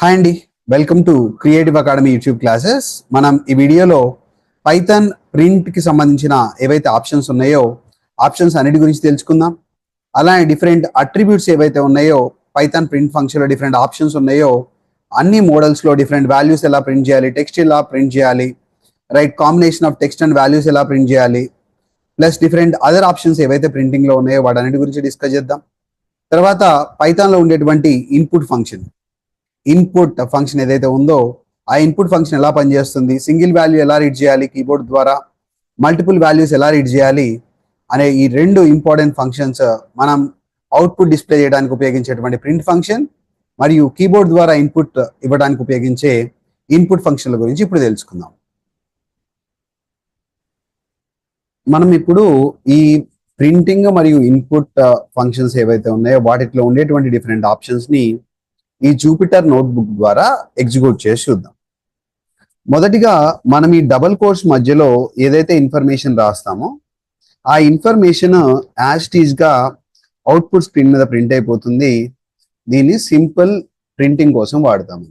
Hi అండి, welcome to creative academy YouTube classes. మనం ఈ వీడియోలో పైథాన్ ప్రింట్కి సంబంధించిన ఏవైతే ఆప్షన్స్ ఉన్నాయో ఆప్షన్స్ అన్నిటి గురించి తెలుసుకుందాం. అలానే డిఫరెంట్ అట్రిబ్యూట్స్ ఏవైతే ఉన్నాయో పైథాన్ ప్రింట్ ఫంక్షన్లో డిఫరెంట్ ఆప్షన్స్ ఉన్నాయో అన్ని మోడల్స్లో డిఫరెంట్ వాల్యూస్ ఎలా ప్రింట్ చేయాలి, టెక్స్ట్ ఎలా ప్రింట్ చేయాలి, right combination of text and values ఎలా ప్రింట్ చేయాలి, ప్లస్ డిఫరెంట్ అదర్ ఆప్షన్స్ ఏవైతే ప్రింటింగ్లో ఉన్నాయో వాటన్నిటి గురించి డిస్కస్ చేద్దాం. తర్వాత పైథాన్లో ఉండేటువంటి ఇన్పుట్ ఫంక్షన్ ఏదైతే ఉందో ఆ ఇన్పుట్ ఫంక్షన్ ఎలా పనిచేస్తుంది, సింగిల్ వాల్యూ ఎలా రీడ్ చేయాలి కీబోర్డ్ ద్వారా, మల్టిపుల్ వాల్యూస్ ఎలా రీడ్ చేయాలి అనే ఈ రెండు ఇంపార్టెంట్ ఫంక్షన్స్ మనం అవుట్పుట్ డిస్ప్లే చేయడానికి ఉపయోగించేటువంటి ప్రింట్ ఫంక్షన్ మరియు కీబోర్డ్ ద్వారా ఇన్పుట్ ఇవ్వడానికి ఉపయోగించే ఇన్పుట్ ఫంక్షన్ల గురించి ఇప్పుడు తెలుసుకుందాం. మనం ఇప్పుడు ఈ ప్రింటింగ్ మరియు ఇన్పుట్ ఫంక్షన్స్ ఏవైతే ఉన్నాయో వాటిలో ఉండేటువంటి డిఫరెంట్ ఆప్షన్స్ ని ఈ జూపిటర్ నోట్బుక్ ద్వారా ఎగ్జిక్యూట్ చేసి చూద్దాం. మొదటిగా మనం ఈ డబుల్ కోట్స్ మధ్యలో ఏదైతే ఇన్ఫర్మేషన్ రాస్తామో ఆ ఇన్ఫర్మేషన్ యాజ్ ఇట్ ఈజ్ గా అవుట్పుట్ స్క్రీన్ మీద ప్రింట్ అయిపోతుంది. దీన్ని సింపుల్ ప్రింటింగ్ కోసం వాడతాము.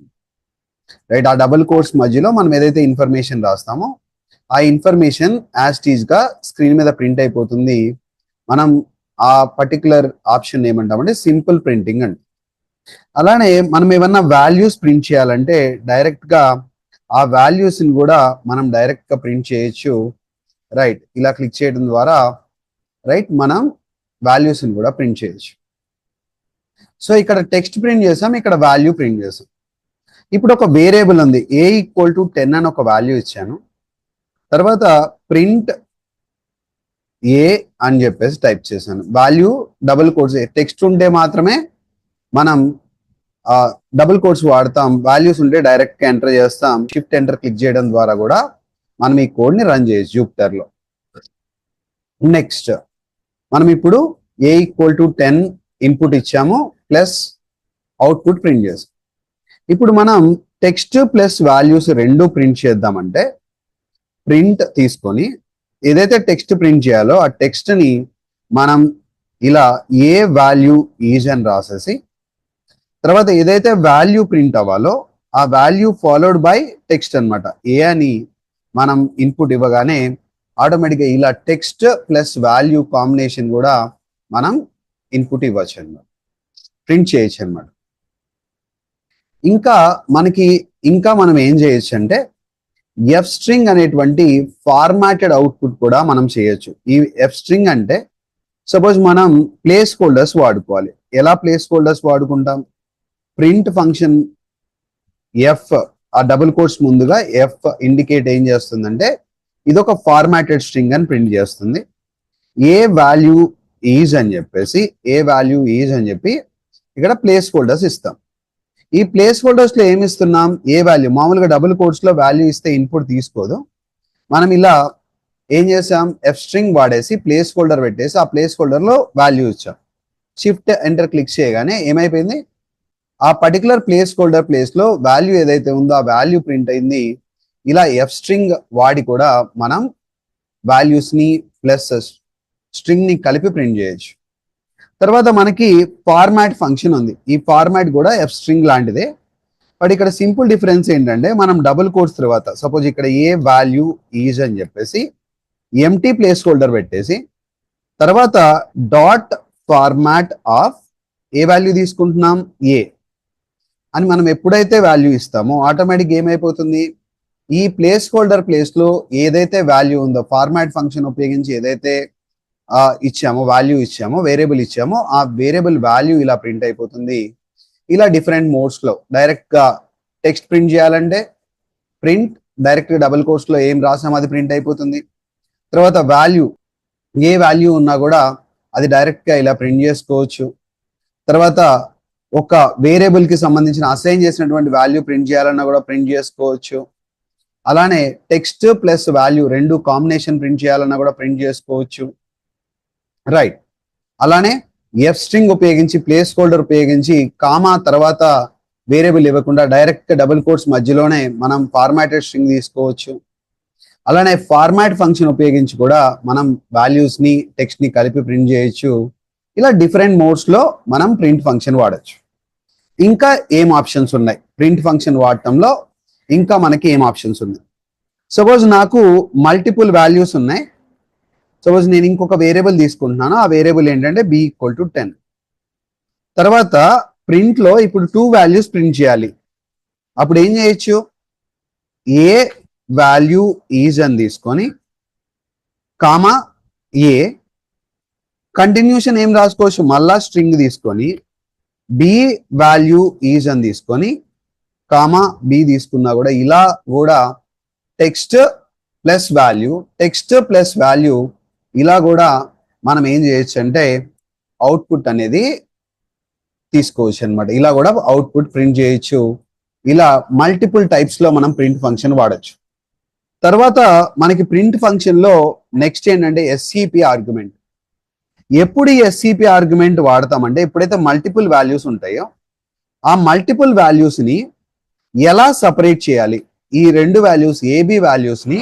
రైట్, ఆ డబుల్ కోట్స్ మధ్యలో మనం ఏదైతే ఇన్ఫర్మేషన్ రాస్తామో ఆ ఇన్ఫర్మేషన్ యాజ్ ఇట్ ఈజ్ గా స్క్రీన్ మీద ప్రింట్ అయిపోతుంది. మనం ఆ పర్టికులర్ ఆప్షన్ ఏమంటామంటే సింపుల్ ప్రింటింగ్ అండి. అలానే మనం ఏమన్నా వాల్యూస్ ప్రింట్ చేయాలంటే డైరెక్ట్ గా ఆ వాల్యూస్ ని కూడా మనం డైరెక్ట్ గా ప్రింట్ చేయొచ్చు. రైట్, ఇలా క్లిక్ చేయడం ద్వారా రైట్ మనం వాల్యూస్ ని కూడా ప్రింట్ చేయొచ్చు. సో ఇక్కడ టెక్స్ట్ ప్రింట్ చేసాం, ఇక్కడ వాల్యూ ప్రింట్ చేసాం. ఇప్పుడు ఒక వేరియబుల్ ఉంది a=10 అని ఒక వాల్యూ ఇచ్చాను. తర్వాత ప్రింట్ ఏ అని చెప్పేసి టైప్ చేశాను. వాల్యూ డబుల్ కోట్స్, టెక్స్ట్ ఉంటే మాత్రమే మనం డబుల్ కోట్స్ వాడతాం, వాల్యూస్ ఉంటే డైరెక్ట్ గా ఎంటర్ చేస్తాం. షిఫ్ట్ ఎంటర్ క్లిక్ చేయడం ద్వారా కూడా మనం ఈ కోడ్ ని రన్ చేయొచ్చు జూపిటర్ లో. నెక్స్ట్ మనం ఇప్పుడు a=10 ఇన్పుట్ ఇచ్చాము ప్లస్ అవుట్పుట్ ప్రింట్ చేసాం. ఇప్పుడు మనం టెక్స్ట్ ప్లస్ వాల్యూస్ రెండు ప్రింట్ చేద్దామంటే ప్రింట్ తీసుకొని ఏదైతే టెక్స్ట్ ప్రింట్ చేయాలో ఆ టెక్స్ట్ ని మనం ఇలా ఏ వాల్యూ ఈజ్ అని రాసేసి తర్వాత ఏదైతే వాల్యూ ప్రింట్ అవ్వాలో ఆ వాల్యూ ఫాలోడ్ బై టెక్స్ట్ అనమాట. ఏ అని మనం ఇన్పుట్ ఇవ్వగానే ఆటోమేటిక్గా ఇలా టెక్స్ట్ ప్లస్ వాల్యూ కాంబినేషన్ కూడా మనం ఇన్పుట్ ఇవ్వచ్చు అనమాట, ప్రింట్ చేయొచ్చు అనమాట. ఇంకా మనం ఏం చేయొచ్చు అంటే ఎఫ్ స్ట్రింగ్ అనేటువంటి ఫార్మాటెడ్ అవుట్పుట్ కూడా మనం చేయొచ్చు. ఈ ఎఫ్ స్ట్రింగ్ అంటే సపోజ్ మనం ప్లేస్ హోల్డర్స్ వాడుకోవాలి. ఎలా ప్లేస్ హోల్డర్స్ వాడుకుంటాం? ప్రింట్ ఫంక్షన్ ఎఫ్ ఆ డబుల్ కోట్స్ ముందుగా ఎఫ్ ఇండికేట్ ఏం చేస్తుందంటే ఇది ఒక ఫార్మాటెడ్ స్ట్రింగ్ అని ప్రింట్ చేస్తుంది. ఏ వాల్యూ ఈజ్ అని చెప్పేసి ఇక్కడ ప్లేస్ హోల్డర్స్ ఇస్తాం. ఈ ప్లేస్ హోల్డర్స్ లో ఏమి ఇస్తున్నాం? ఏ వాల్యూ. మామూలుగా డబుల్ కోట్స్ లో వాల్యూ ఇస్తే ఇన్పుట్ తీసుకోదు. మనం ఇలా ఏం చేసాం? ఎఫ్ స్ట్రింగ్ వాడేసి ప్లేస్ హోల్డర్ పెట్టేసి ఆ ప్లేస్ హోల్డర్ లో వాల్యూ ఇచ్చాం. షిఫ్ట్ ఎంటర్ క్లిక్ చేయగానే ఏమైపోయింది? ఆ పర్టికులర్ ప్లేస్ హోల్డర్ ప్లేస్ లో వాల్యూ ఏదైతే ఉందో ఆ వాల్యూ ప్రింట్ అయింది. ఇలా ఎఫ్ స్ట్రింగ్ వాడి కూడా మనం వాల్యూస్ ని ప్లస్ స్ట్రింగ్ ని కలిపి ప్రింట్ చేయొచ్చు. తర్వాత మనకి ఫార్మాట్ ఫంక్షన్ ఉంది. ఈ ఫార్మాట్ కూడా ఎఫ్ స్ట్రింగ్ లాంటిదే. బట్ ఇక్కడ సింపుల్ డిఫరెన్స్ ఏంటంటే మనం డబుల్ కోట్స్ తర్వాత సపోజ్ ఇక్కడ ఏ వాల్యూ ఈజ్ అని చెప్పేసి ఎంటీ ప్లేస్ హోల్డర్ పెట్టేసి తర్వాత dot format of A value తీసుకుంటున్నాం? ఏ అని మనం ఎప్పుడైతే వాల్యూ ఇస్తామో ఆటోమేటిక్ ఏమైపోతుంది? ఈ ప్లేస్ హోల్డర్ ప్లేస్ లో ఏదైతే వాల్యూ ఉందో ఫార్మాట్ ఫంక్షన్ ఉపయోగించి ఏదైతే వాల్యూ ఇచ్చామో వేరియబుల్ ఇచ్చామో ఆ వేరియబుల్ వాల్యూ ఇలా ప్రింట్ అయిపోతుంది. ఇలా డిఫరెంట్ మోడ్స్ లో డైరెక్ట్ గా టెక్స్ట్ ప్రింట్ చేయాలంటే ప్రింట్ డైరెక్ట్ గా డబుల్ కోట్స్ లో ఏం రాసామో అది ప్రింట్ అయిపోతుంది. తర్వాత వాల్యూ ఏ వాల్యూ ఉన్నా కూడా అది డైరెక్ట్ గా ఇలా ప్రింట్ చేసుకోవచ్చు. తర్వాత ఒక వేరియబుల్ కి సంబంధించిన అసైన్ చేసినటువంటి వాల్యూ ప్రింట్ చేయాలన్నా కూడా ప్రింట్ చేసుకోవచ్చు. అలానే టెక్స్ట్ ప్లస్ వాల్యూ రెండు కాంబినేషన్ ప్రింట్ చేయాలన్నా కూడా ప్రింట్ చేసుకోవచ్చు. రైట్, అలానే ఎఫ్ స్ట్రింగ్ ఉపయోగించి ప్లేస్ హోల్డర్ ఉపయోగించి కామా తర్వాత వేరియబుల్ ఇవ్వకుండా డైరెక్ట్ డబుల్ కోట్స్ మధ్యలోనే మనం ఫార్మాటెడ్ స్ట్రింగ్ తీసుకోవచ్చు. అలానే ఫార్మాట్ ఫంక్షన్ ఉపయోగించి కూడా మనం వాల్యూస్ ని టెక్స్ట్ ని కలిపి ప్రింట్ చేయొచ్చు. ఇలా డిఫరెంట్ మోడ్స్ లో మనం ప్రింట్ ఫంక్షన్ వాడచ్చు. ఇంకా ఏం ఆప్షన్స్ ఉన్నాయి ప్రింట్ ఫంక్షన్ వాడటంలో? ఇంకా మనకి ఏం ఆప్షన్స్ ఉన్నాయి? సపోజ్ నాకు మల్టిపుల్ వాల్యూస్ ఉన్నాయి. సపోజ్ నేను ఇంకొక వేరియబుల్ తీసుకుంటున్నాను. ఆ వేరియబుల్ ఏంటంటే b = 10. తర్వాత ప్రింట్ లో ఇప్పుడు 2 వాల్యూస్ ప్రింట్ చేయాలి. అప్పుడు ఏం చేయొచ్చు? ఏ వాల్యూ ఈజ్ అని తీసుకొని కామా ఏ, కంటిన్యూషన్ ఏం రాసుకోవచ్చు? మళ్ళా స్ట్రింగ్ తీసుకొని బి వాల్యూ ఈజ్ అని తీసుకొని కామా బి తీసుకున్నా కూడా ఇలా కూడా టెక్స్ట్ ప్లస్ వాల్యూ ఇలా కూడా మనం ఏం చేయొచ్చు అంటే అవుట్పుట్ అనేది తీసుకోవచ్చు అనమాట. ఇలా కూడా అవుట్పుట్ ప్రింట్ చేయొచ్చు. ఇలా మల్టిపుల్ టైప్స్ లో మనం ప్రింట్ ఫంక్షన్ వాడచ్చు. తర్వాత మనకి ప్రింట్ ఫంక్షన్ లో నెక్స్ట్ ఏంటంటే ఎస్సిపి ఆర్గ్యుమెంట్. ఎప్పుడు ఈ ఎస్సిపి ఆర్గ్యుమెంట్ వాడతామంటే ఎప్పుడైతే మల్టిపుల్ వాల్యూస్ ఉంటాయో ఆ మల్టిపుల్ వాల్యూస్ ని ఎలా సపరేట్ చేయాలి, ఈ రెండు వాల్యూస్ ఏబి వాల్యూస్ ని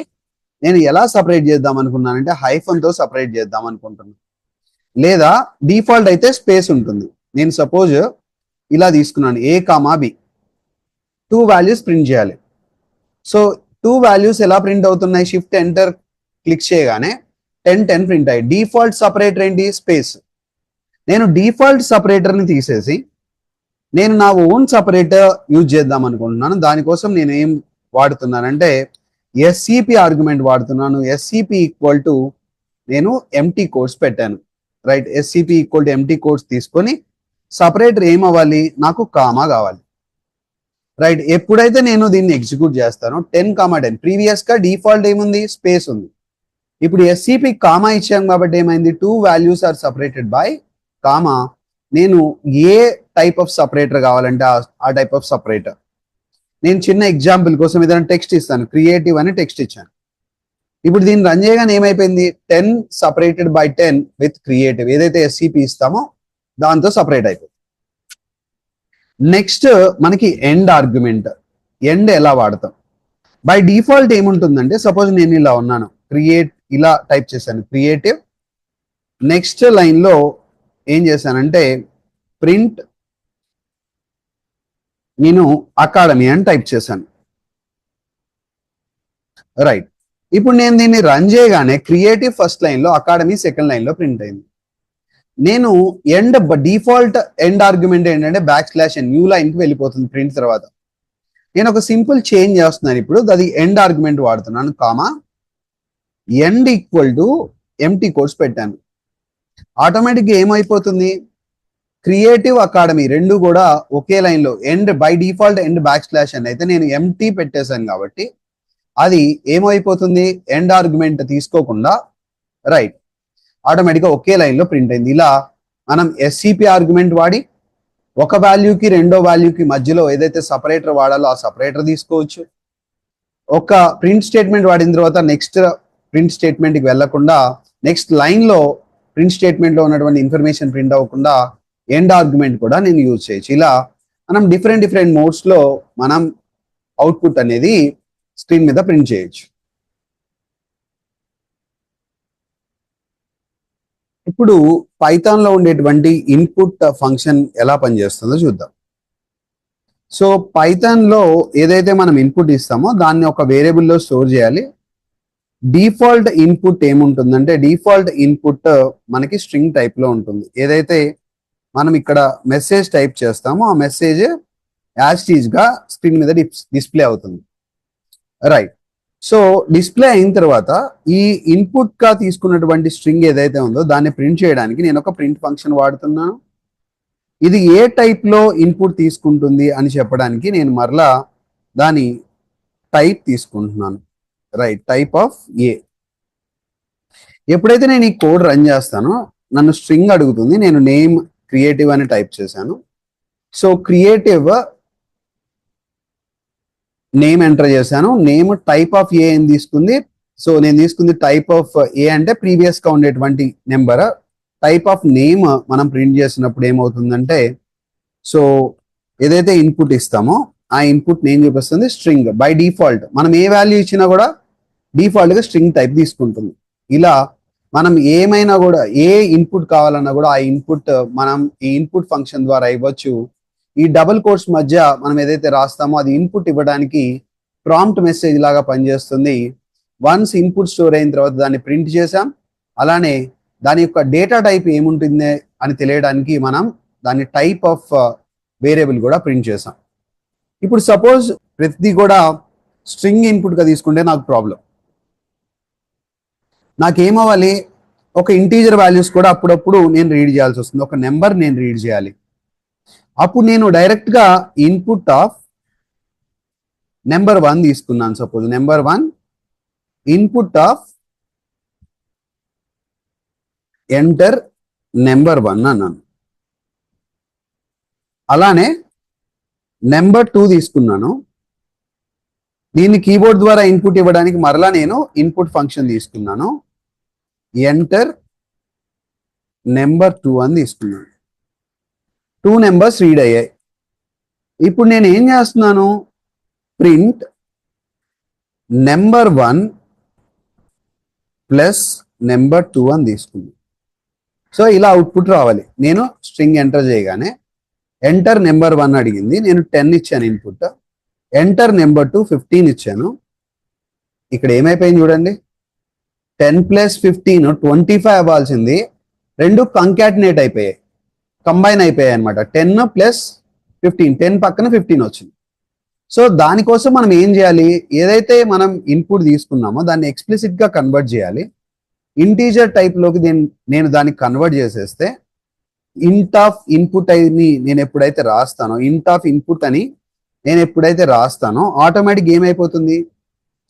నేను ఎలా సపరేట్ చేద్దాం అనుకున్నానంటే హైఫన్ తో సపరేట్ చేద్దాం అనుకుంటున్నాను. లేదా డిఫాల్ట్ అయితే స్పేస్ ఉంటుంది. నేను సపోజ్ ఇలా తీసుకున్నాను ఏ కామా బి, 2 వాల్యూస్ ప్రింట్ చేయాలి. సో 2 వాల్యూస్ ఎలా ప్రింట్ అవుతున్నాయి? షిఫ్ట్ ఎంటర్ క్లిక్ చేయగానే 10 ప్రింట్ అయ్యి. డిఫాల్ట్ సపరేటర్ ఏంటి? స్పేస్. నేను డిఫాల్ట్ సపరేటర్ ని తీసేసి నేను నా ఓన్ సపరేటర్ యూజ్ చేద్దాం అనుకుంటున్నాను. దానికోసం నేను ఏం వాడుతున్నానంటే ఎస్సిపి ఆర్గ్యుమెంట్ వాడుతున్నాను. ఎస్సిపి = నేను ఎంటీ కోడ్స్ పెట్టాను. రైట్, ఎస్సిపి = ఎంటీ కోడ్స్ తీసుకొని సపరేటర్ ఏం అవ్వాలి? నాకు కామా కావాలి. రైట్, ఎప్పుడైతే నేను దీన్ని ఎగ్జిక్యూట్ చేస్తానో 10, ప్రీవియస్ గా డిఫాల్ట్ ఏముంది? స్పేస్ ఉంది. ఇప్పుడు ఎస్సిపి కామా ఇచ్చాం కాబట్టి ఏమైంది? 2 values are separated by comma. నేను ఏ టైప్ ఆఫ్ సపరేటర్ కావాలంటే ఆ టైప్ ఆఫ్ సపరేటర్. నేను చిన్న ఎగ్జాంపుల్ కోసం ఏదైనా టెక్స్ట్ ఇస్తాను, క్రియేటివ్ అని టెక్స్ట్ ఇచ్చాను. ఇప్పుడు దీన్ని రన్ చేయగానే ఏమైపోయింది? 10 సపరేటెడ్ బై 10 విత్ క్రియేటివ్, ఏదైతే ఎస్సిపి ఇస్తామో దాంతో సపరేట్ అయిపోయింది. నెక్స్ట్ మనకి ఎండ్ ఆర్గ్యుమెంట్. ఎండ్ ఎలా వాడతాం? బై డిఫాల్ట్ ఏముంటుందంటే సపోజ్ నేను ఇలా ఉన్నాను, ఇలా టైప్ చేశాను క్రియేటివ్. నెక్స్ట్ లైన్ లో ఏం చేశానంటే ప్రింట్ నేను అకాడమీ అని టైప్ చేశాను. రైట్, ఇప్పుడు నేను దీన్ని రన్ చేయగానే క్రియేటివ్ ఫస్ట్ లైన్ లో, అకాడమీ సెకండ్ లైన్ లో ప్రింట్ అయింది. నేను డిఫాల్ట్ ఎండ్ ఆర్గ్యుమెంట్ ఏంటంటే \n న్యూ లైన్ కి వెళ్ళిపోతుంది ప్రింట్ తర్వాత. నేను ఒక సింపుల్ చేంజ్ చేస్తున్నాను. ఇప్పుడు అది ఎండ్ ఆర్గ్యుమెంట్ వాడుతున్నాను. కామా ఎండ్ = ఎంటీ కోడ్స్ పెట్టాను. ఆటోమేటిక్గా ఏమైపోతుంది? క్రియేటివ్ అకాడమీ రెండు కూడా ఒకే లైన్ లో end by default end \n అయితే నేను ఎంటీ పెట్టేశాను కాబట్టి అది ఏమైపోతుంది? ఎండ్ ఆర్గ్యుమెంట్ తీసుకోకుండా రైట్ ఆటోమేటిక్గా ఒకే లైన్ లో ప్రింట్ అయింది. ఇలా మనం ఎస్సిపి ఆర్గ్యుమెంట్ వాడి ఒక వాల్యూకి రెండో వాల్యూకి మధ్యలో ఏదైతే సపరేటర్ వాడాలో ఆ సపరేటర్ తీసుకోవచ్చు. ఒక ప్రింట్ స్టేట్మెంట్ వాడిన తర్వాత నెక్స్ట్ ప్రింట్ స్టేట్మెంట్ కి వెళ్లకుండా నెక్స్ట్ లైన్ లో ప్రింట్ స్టేట్మెంట్ లో ఉన్నటువంటి ఇన్ఫర్మేషన్ ప్రింట్ అవ్వకుండా ఎండ్ ఆర్గ్యుమెంట్ కూడా నేను యూజ్ చేయొచ్చు. ఇలా మనం డిఫరెంట్ మోడ్స్ లో మనం అవుట్పుట్ అనేది స్క్రీన్ మీద ప్రింట్ చేయొచ్చు. ఇప్పుడు పైథాన్ లో ఉండేటువంటి ఇన్పుట్ ఫంక్షన్ ఎలా పనిచేస్తుందో చూద్దాం. సో పైథాన్ లో ఏదైతే మనం ఇన్పుట్ ఇస్తామో దాన్ని ఒక వేరియబుల్లో స్టోర్ చేయాలి. డిఫాల్ట్ ఇన్పుట్ ఏముంటుందంటే డిఫాల్ట్ ఇన్పుట్ మనకి స్ట్రింగ్ టైప్ లో ఉంటుంది. ఏదైతే మనం ఇక్కడ మెసేజ్ టైప్ చేస్తామో ఆ మెసేజ్ యాజ్ టీజ్ గా స్క్రీన్ మీద డిస్ప్లే అవుతుంది. రైట్, సో డిస్ప్లే అయిన తర్వాత ఈ ఇన్పుట్ గా తీసుకున్నటువంటి స్ట్రింగ్ ఏదైతే ఉందో దాన్ని ప్రింట్ చేయడానికి నేను ఒక ప్రింట్ ఫంక్షన్ వాడుతున్నాను. ఇది ఏ టైప్ లో ఇన్పుట్ తీసుకుంటుంది అని చెప్పడానికి నేను మరలా దాని టైప్ తీసుకుంటున్నాను. రైట్, టైప్ ఆఫ్ ఏ. ఎప్పుడైతే నేను ఈ కోడ్ రన్ చేస్తానో నన్ను స్ట్రింగ్ అడుగుతుంది. నేను నేమ్ క్రియేటివ్ అని టైప్ చేశాను. సో క్రియేటివ్ నేమ్ ఎంటర్ చేశాను. నేమ్ టైప్ ఆఫ్ ఏ అని తీసుకుంది. సో నేను తీసుకుంది టైప్ ఆఫ్ ఏ అంటే ప్రీవియస్ గా ఉండేటువంటి నెంబర్. టైప్ ఆఫ్ నేమ్ మనం ప్రింట్ చేసినప్పుడు ఏమవుతుందంటే సో ఏదైతే ఇన్పుట్ ఇస్తామో ఆ ఇన్పుట్ నేమ్ చూపిస్తుంది స్ట్రింగ్. బై డిఫాల్ట్ మనం ఏ వాల్యూ ఇచ్చినా కూడా డిఫాల్ట్ గా స్ట్రింగ్ టైప్ తీసుకుంటుంది. ఇలా మనం ఏమైనా కూడా ఏ ఇన్పుట్ కావాలన్నా కూడా ఆ ఇన్పుట్ మనం ఈ ఇన్పుట్ ఫంక్షన్ ద్వారా ఇవ్వచ్చు. ఈ డబుల్ కోట్స్ మధ్య మనం ఏదైతే రాస్తామో అది ఇన్పుట్ ఇవ్వడానికి ప్రాంప్ట్ మెసేజ్ లాగా పనిచేస్తుంది. వన్స్ ఇన్పుట్ స్టోర్ అయిన తర్వాత దాన్ని ప్రింట్ చేసాం. అలానే దాని యొక్క డేటా టైప్ ఏముంటుంది అని తెలియడానికి మనం దాని టైప్ ఆఫ్ వేరియబుల్ కూడా ప్రింట్ చేసాం. ఇప్పుడు సపోజ్ ప్రతిదీ కూడా స్ట్రింగ్ ఇన్పుట్గా తీసుకుంటే నాకు ప్రాబ్లం. నాకేమవ్వాలి, ఒక ఇంటీజర్ వాల్యూస్ కూడా అప్పుడప్పుడు నేను రీడ్ చేయాల్సి వస్తుంది, ఒక నెంబర్ నేను రీడ్ చేయాలి. అప్పుడు నేను డైరెక్ట్గా ఇన్పుట్ ఆఫ్ నెంబర్ 1 తీసుకున్నాను. Suppose number 1 input of enter number 1 అన్నాను. అలానే నెంబర్ 2 తీసుకున్నాను. దీన్ని కీబోర్డ్ ద్వారా ఇన్పుట్ ఇవ్వడానికి మరలా నేను ఇన్పుట్ ఫంక్షన్ తీసుకున్నాను. ఎంటర్ నెంబర్ 2 అని తీసుకున్నాను. 2 నెంబర్స్ రీడ్ అయ్యాయి. ఇప్పుడు నేను ఏం చేస్తున్నాను, ప్రింట్ నెంబర్ 1 ప్లస్ నెంబర్ 2 అని తీసుకున్నాను. సో ఇలా అవుట్పుట్ రావాలి. నేను స్ట్రింగ్ ఎంటర్ చేయగానే ఎంటర్ నెంబర్ 1 అడిగింది, నేను 10 ఇచ్చాను ఇన్పుట్. ఎంటర్ నెంబర్ 2 15 ఇచ్చాను. ఇక్కడ ఏమైపోయింది చూడండి, 10 ప్లస్ 15 25 అవ్వాల్సింది రెండు కంకాటినేట్ అయిపోయాయి, కంబైన్ అయిపోయాయి అనమాట. 10 ప్లస్ 15, 10 పక్కన 15 వచ్చింది. సో దానికోసం మనం ఏం చేయాలి, ఏదైతే మనం ఇన్పుట్ తీసుకున్నామో దాన్ని ఎక్స్ప్లిసిట్ గా కన్వర్ట్ చేయాలి. ఇంటీజర్ టైప్ లోకి నేను దాన్ని కన్వర్ట్ చేసేస్తే ఇంట్ ఆఫ్ ఇన్పుట్ అని నేను ఎప్పుడైతే రాస్తానో, ఇంట్ ఆఫ్ ఇన్పుట్ అని నేను ఎప్పుడైతే రాస్తానో ఆటోమేటిక్ ఏమైపోతుంది,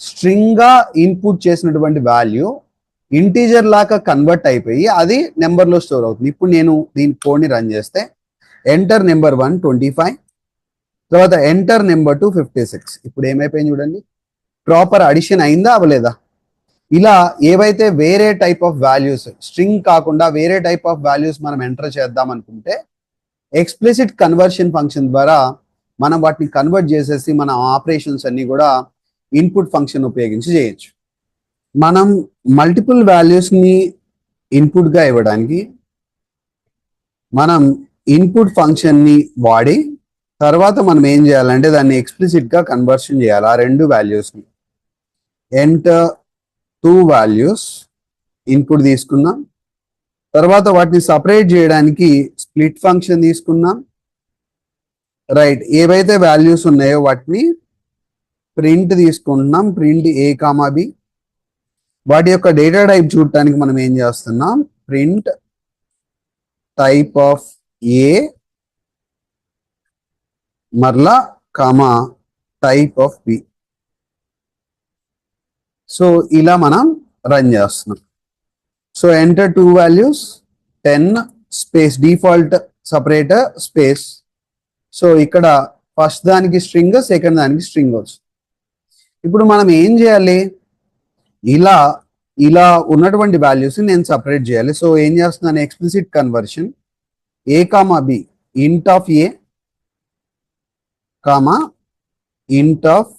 స్ట్రింగ్ గా ఇన్పుట్ చేసినటువంటి వాల్యూ ఇంటీజర్ లాగా కన్వర్ట్ అయిపోయి అది నెంబర్ లో స్టోర్ అవుతుంది. ఇప్పుడు నేను దీని కోడ్ ని రన్ చేస్తే ఎంటర్ నెంబర్ 1 25, తర్వాత ఎంటర్ నెంబర్ 2 56. ఇప్పుడు ఏమైపోయింది చూడండి, ప్రాపర్ అడిషన్ అయిందా అవ్వలేదా? ఇలా ఏవైతే వేరే టైప్ ఆఫ్ వాల్యూస్, స్ట్రింగ్ కాకుండా వేరే టైప్ ఆఫ్ వాల్యూస్ మనం ఎంటర్ చేద్దాం అనుకుంటే ఎక్స్ప్లిసిట్ కన్వర్షన్ ఫంక్షన్ ద్వారా మనం వాటిని కన్వర్ట్ చేసేసి మన ఆపరేషన్స్ అన్ని కూడా ఇన్పుట్ ఫంక్షన్ ఉపయోగించి చేయొచ్చు. మనం మల్టిపుల్ వాల్యూస్ ని ఇన్పుట్ గా ఇవ్వడానికి మనం ఇన్పుట్ ఫంక్షన్ ని వాడి తర్వాత మనం ఏం చేయాలంటే దాన్ని ఎక్స్ప్లిసిట్ గా కన్వర్షన్ చేయాలి. ఆ రెండు వాల్యూస్ ని ఎంటర్ 2 వాల్యూస్ ఇన్పుట్ తీసుకున్నాం, తర్వాత వాటిని సపరేట్ చేయడానికి స్ప్లిట్ ఫంక్షన్ తీసుకున్నాం. రైట్, ఏవైతే వాల్యూస్ ఉన్నాయో వాటిని ప్రింట్ తీసుకుంటున్నాం, ప్రింట్ a, b. వాటి యొక్క డేటా టైప్ చూడటానికి మనం ఏం చేస్తున్నాం, ప్రింట్ టైప్ ఆఫ్ a మరలా comma type of b. So ఇలా మనం రన్ చేస్తున్నాం. So enter 2 values 10 space default separator space. So ఇక్కడ ఫస్ట్ దానికి స్ట్రింగ్, సెకండ్ దానికి స్ట్రింగ్ వస్తుంది. ఇప్పుడు మనం ఏం చేయాలి, ఇలా ఉన్నటువంటి వాల్యూస్ నేను సపరేట్ చేయాలి. సో ఏం చేస్తున్నాను, ఎక్స్ప్లిసిట్ కన్వర్షన్ a, b ఇంట్ ఆఫ్ a కామా ఇంట్ ఆఫ్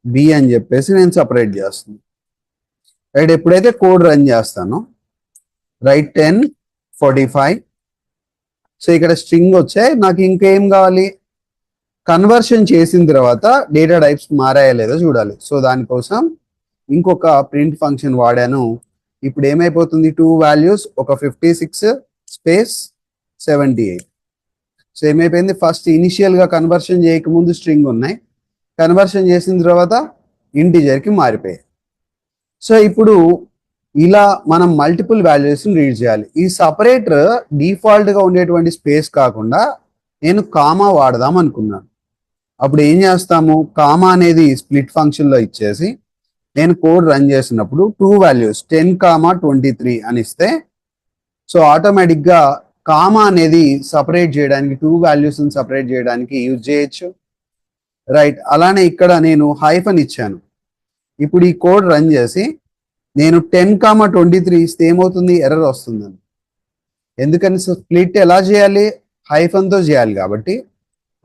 b అని చెప్పేసి నేను సపరేట్ చేస్తున్నాను. రైట్, ఎప్పుడైతే కోడ్ రన్ చేస్తానో రైట్ 10 45. సో ఇక్కడ స్ట్రింగ్ వచ్చాయి. నాకు ఇంకేం కావాలి, కన్వర్షన్ చేసిన తర్వాత డేటా టైప్స్ మారాయా లేదో చూడాలి. సో దానికోసం ఇంకొక ప్రింట్ ఫంక్షన్ వాడాను. ఇప్పుడు ఏమైపోతుంది, 2 వాల్యూస్, ఒక 56 స్పేస్ 78. సో ఏమైపోయింది, ఫస్ట్ ఇనిషియల్ గా కన్వర్షన్ చేయకముందు స్ట్రింగ్ ఉన్నాయి, కన్వర్షన్ చేసిన తర్వాత ఇంటీజర్ కి మారిపోయాయి. సో ఇప్పుడు ఇలా మనం మల్టిపుల్ వాల్యూస్ని రీడ్ చేయాలి. ఈ సపరేటర్ డిఫాల్ట్ గా ఉండేటువంటి స్పేస్ కాకుండా నేను కామా వాడదాం అనుకున్నాను. అప్పుడు ఏం చేస్తాము, కామా అనేది స్ప్లిట్ ఫంక్షన్ లో ఇచ్చేసి నేను కోడ్ రన్ చేసినప్పుడు 2 వాల్యూస్ 10, 23 అని ఇస్తే సో ఆటోమేటిక్ గా కామా అనేది సపరేట్ చేయడానికి, 2 వాల్యూస్ సపరేట్ చేయడానికి యూజ్ చేయొచ్చు. రైట్, అలానే ఇక్కడ నేను హైఫన్ ఇచ్చాను. ఇప్పుడు ఈ కోడ్ రన్ చేసి నేను 10, 23 ఇస్తే ఏమవుతుంది, ఎర్రర్ వస్తుందని. ఎందుకని, స్ప్లిట్ ఎలా చేయాలి, హైఫన్ తో చేయాలి కాబట్టి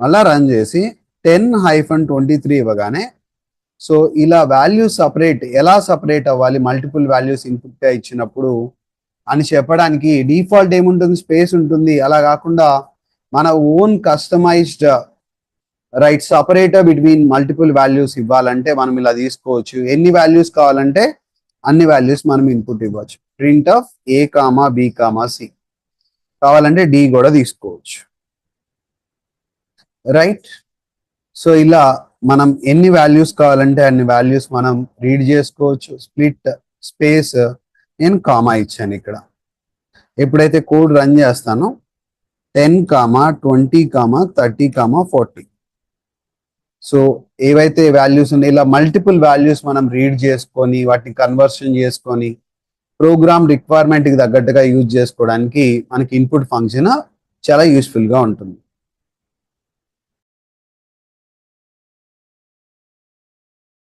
మళ్ళా రన్ చేసి 10-23 ఇవ్వగానే సో ఇలా వాల్యూస్ సపరేట్, ఎలా సపరేట్ అవ్వాలి మల్టిపుల్ వాల్యూస్ ఇన్పుట్ గా ఇచ్చినప్పుడు అని చెప్పడానికి డిఫాల్ట్ ఏముంటుంది, స్పేస్ ఉంటుంది. అలా కాకుండా మన own customized right separator between multiple values ఇవ్వాలంటే మనం ఇలా తీసుకోవచ్చు. ఎన్ని వాల్యూస్ కావాలంటే అన్ని వాల్యూస్ మనం ఇన్పుట్ ఇవ్వచ్చు. Print of A comma B comma C, కావాలంటే డి కూడా తీసుకోవచ్చు. రైట్. సో ఇలా మనం ఎన్ని వాల్యూస్ కావాలంటే అన్ని వాల్యూస్ మనం రీడ్ చేసుకోవచ్చు. స్ప్లిట్ స్పేస్ నేను కామా ఇచ్చాను ఇక్కడ. ఎప్పుడైతే కోడ్ రన్ చేస్తానో 10, 20, 30, 40, సో ఏవైతే వాల్యూస్ ఉన్నాయి ఇలా మల్టిపుల్ వాల్యూస్ మనం రీడ్ చేసుకొని వాటిని కన్వర్షన్ చేసుకొని ప్రోగ్రామ్ రిక్వైర్మెంట్కి తగ్గట్టుగా యూజ్ చేసుకోవడానికి మనకి ఇన్పుట్ ఫంక్షన్ చాలా యూస్ఫుల్గా ఉంటుంది.